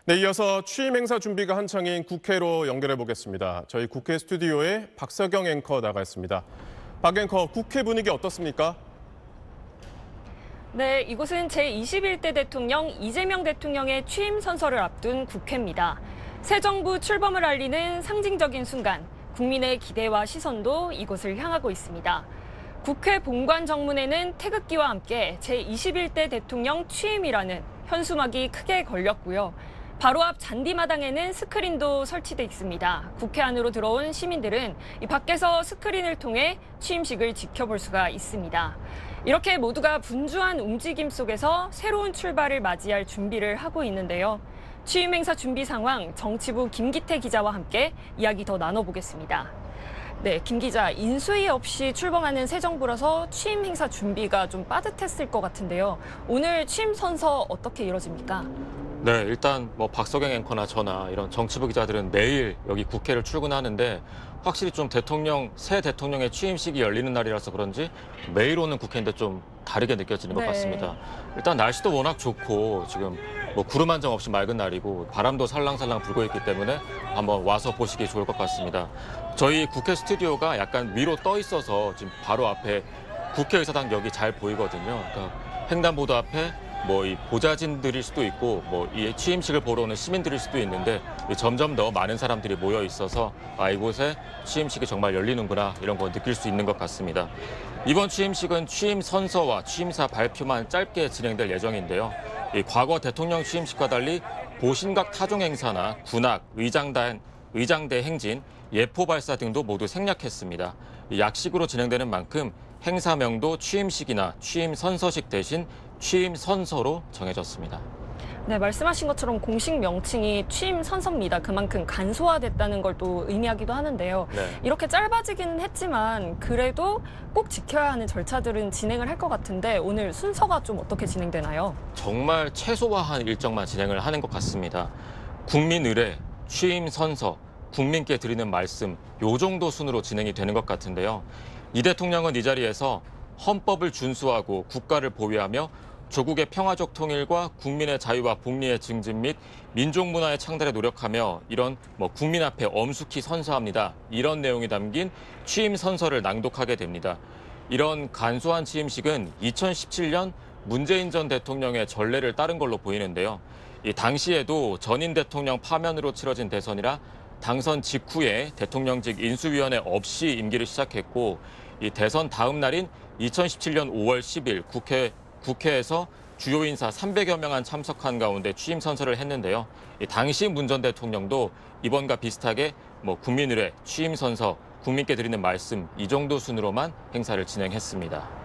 네, 이어서 취임 행사 준비가 한창인 국회로 연결해 보겠습니다. 저희 국회 스튜디오에 박서경 앵커 나가 있습니다. 박 앵커, 국회 분위기 어떻습니까? 네, 이곳은 제21대 대통령 이재명 대통령의 취임 선서를 앞둔 국회입니다. 새 정부 출범을 알리는 상징적인 순간, 국민의 기대와 시선도 이곳을 향하고 있습니다. 국회 본관 정문에는 태극기와 함께 제21대 대통령 취임이라는 현수막이 크게 걸렸고요. 바로 앞 잔디마당에는 스크린도 설치돼 있습니다. 국회 안으로 들어온 시민들은 이 밖에서 스크린을 통해 취임식을 지켜볼 수가 있습니다. 이렇게 모두가 분주한 움직임 속에서 새로운 출발을 맞이할 준비를 하고 있는데요. 취임 행사 준비 상황 정치부 김기태 기자와 함께 이야기 더 나눠보겠습니다. 네, 김 기자, 인수위 없이 출범하는 새 정부라서 취임 행사 준비가 좀 빠듯했을 것 같은데요. 오늘 취임 선서 어떻게 이뤄집니까? 네, 일단 박서경 앵커나 저나 이런 정치부 기자들은 매일 여기 국회를 출근하는데 확실히 좀 새 대통령의 취임식이 열리는 날이라서 그런지 매일 오는 국회인데 좀 다르게 느껴지는 것 같습니다. 일단 날씨도 워낙 좋고 지금 구름 한 점 없이 맑은 날이고 바람도 살랑살랑 불고 있기 때문에 한번 와서 보시기 좋을 것 같습니다. 저희 국회 스튜디오가 약간 위로 떠 있어서 지금 바로 앞에 국회의사당역이 잘 보이거든요. 그러니까 횡단보도 앞에 이 보좌진들일 수도 있고 이 취임식을 보러 오는 시민들일 수도 있는데 점점 더 많은 사람들이 모여 있어서 이곳에 취임식이 정말 열리는구나 이런 거 느낄 수 있는 것 같습니다. 이번 취임식은 취임 선서와 취임사 발표만 짧게 진행될 예정인데요. 과거 대통령 취임식과 달리 보신각 타종 행사나 군악, 의장대 행진, 예포 발사 등도 모두 생략했습니다. 약식으로 진행되는 만큼 행사명도 취임식이나 취임 선서식 대신 취임 선서로 정해졌습니다. 네, 말씀하신 것처럼 공식 명칭이 취임 선서입니다. 그만큼 간소화됐다는 걸 또 의미하기도 하는데요. 네. 이렇게 짧아지기는 했지만 그래도 꼭 지켜야 하는 절차들은 진행을 할 것 같은데 오늘 순서가 좀 어떻게 진행되나요? 정말 최소화한 일정만 진행을 하는 것 같습니다. 국민 의례, 취임 선서, 국민께 드리는 말씀 요 정도 순으로 진행이 되는 것 같은데요. 이 대통령은 이 자리에서 헌법을 준수하고 국가를 보위하며 조국의 평화적 통일과 국민의 자유와 복리의 증진 및 민족 문화의 창달에 노력하며 이런 국민 앞에 엄숙히 선서합니다. 이런 내용이 담긴 취임 선서를 낭독하게 됩니다. 이런 간소한 취임식은 2017년 문재인 전 대통령의 전례를 따른 걸로 보이는데요. 이 당시에도 전임 대통령 파면으로 치러진 대선이라 당선 직후에 대통령직 인수위원회 없이 임기를 시작했고 이 대선 다음 날인 2017년 5월 10일 국회에서 주요 인사 300여 명안 참석한 가운데 취임 선서를 했는데요. 당시 문 전 대통령도 이번과 비슷하게 국민 의례, 취임 선서, 국민께 드리는 말씀 이 정도 순으로만 행사를 진행했습니다.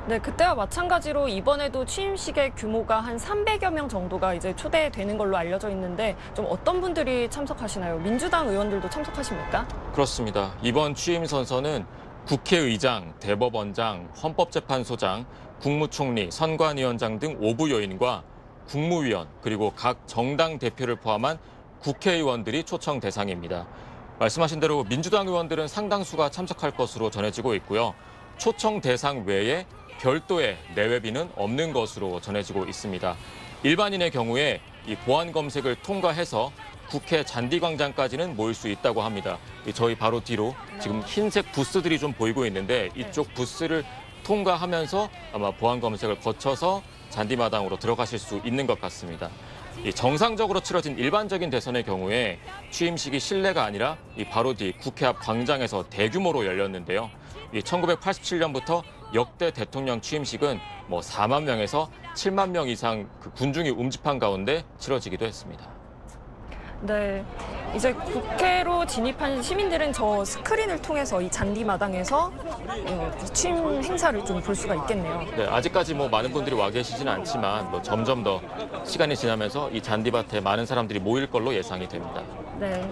네, 그때와 마찬가지로 이번에도 취임식의 규모가 한 300여 명 정도가 이제 초대되는 걸로 알려져 있는데 좀 어떤 분들이 참석하시나요? 민주당 의원들도 참석하십니까? 그렇습니다. 이번 취임 선서는 국회의장, 대법원장, 헌법재판소장, 국무총리, 선관위원장 등 5부 요인과 국무위원 그리고 각 정당 대표를 포함한 국회의원들이 초청 대상입니다. 말씀하신 대로 민주당 의원들은 상당수가 참석할 것으로 전해지고 있고요. 초청 대상 외에 별도의 내외비는 없는 것으로 전해지고 있습니다. 일반인의 경우에 이 보안 검색을 통과해서 국회 잔디광장까지는 모일 수 있다고 합니다. 저희 바로 뒤로 지금 흰색 부스들이 좀 보이고 있는데 이쪽 부스를 통과하면서 아마 보안 검색을 거쳐서 잔디마당으로 들어가실 수 있는 것 같습니다. 정상적으로 치러진 일반적인 대선의 경우에 취임식이 실내가 아니라 바로 뒤 국회 앞 광장에서 대규모로 열렸는데요. 1987년부터 역대 대통령 취임식은 4만 명에서 7만 명 이상 군중이 움집한 가운데 치러지기도 했습니다. 네, 이제 국회로 진입한 시민들은 저 스크린을 통해서 이 잔디마당에서 취임 행사를 좀 볼 수가 있겠네요. 네, 아직까지 많은 분들이 와 계시지는 않지만 점점 더 시간이 지나면서 이 잔디밭에 많은 사람들이 모일 걸로 예상이 됩니다. 네.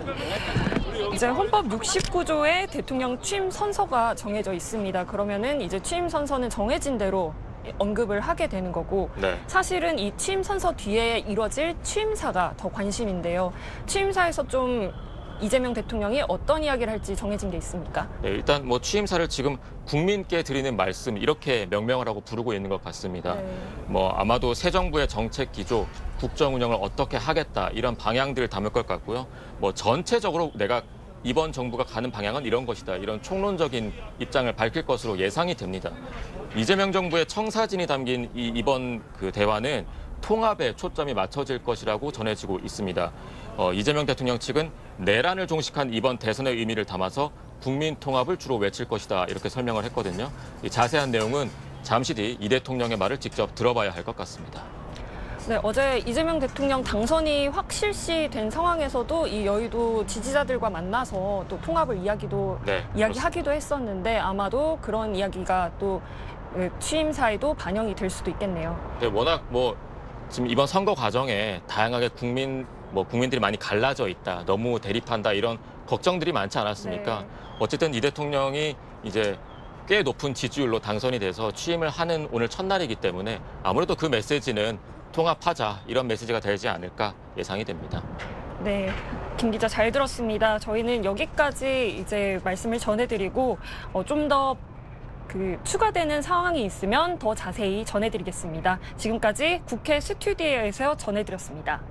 이제 헌법 69조에 대통령 취임 선서가 정해져 있습니다. 그러면은 이제 취임 선서는 정해진 대로 언급을 하게 되는 거고 네. 사실은 이 취임 선서 뒤에 이뤄질 취임사가 더 관심인데요. 취임사에서 좀 이재명 대통령이 어떤 이야기를 할지 정해진 게 있습니까? 네, 일단 뭐 취임사를 지금 국민께 드리는 말씀 이렇게 명명을 하고 부르고 있는 것 같습니다. 네. 뭐 아마도 새 정부의 정책 기조, 국정 운영을 어떻게 하겠다 이런 방향들을 담을 것 같고요. 뭐 전체적으로 내가 이번 정부가 가는 방향은 이런 것이다. 이런 총론적인 입장을 밝힐 것으로 예상이 됩니다. 이재명 정부의 청사진이 담긴 이번 그 대화는 통합에 초점이 맞춰질 것이라고 전해지고 있습니다. 이재명 대통령 측은 내란을 종식한 이번 대선의 의미를 담아서 국민 통합을 주로 외칠 것이다. 이렇게 설명을 했거든요. 이 자세한 내용은 잠시 뒤 이 대통령의 말을 직접 들어봐야 할 것 같습니다. 네, 어제 이재명 대통령 당선이 확실시된 상황에서도 이 여의도 지지자들과 만나서 또 통합을 이야기하기도 했었는데 아마도 그런 이야기가 또 취임사에도 반영이 될 수도 있겠네요. 네, 워낙 뭐 지금 이번 선거 과정에 다양하게 국민들이 많이 갈라져 있다, 너무 대립한다 이런 걱정들이 많지 않았습니까? 네. 어쨌든 이 대통령이 이제 꽤 높은 지지율로 당선이 돼서 취임을 하는 오늘 첫날이기 때문에 아무래도 그 메시지는 통합하자 이런 메시지가 되지 않을까 예상이 됩니다. 네, 김 기자 잘 들었습니다. 저희는 여기까지 이제 말씀을 전해드리고 좀 더 추가되는 상황이 있으면 더 자세히 전해드리겠습니다. 지금까지 국회 스튜디오에서 전해드렸습니다.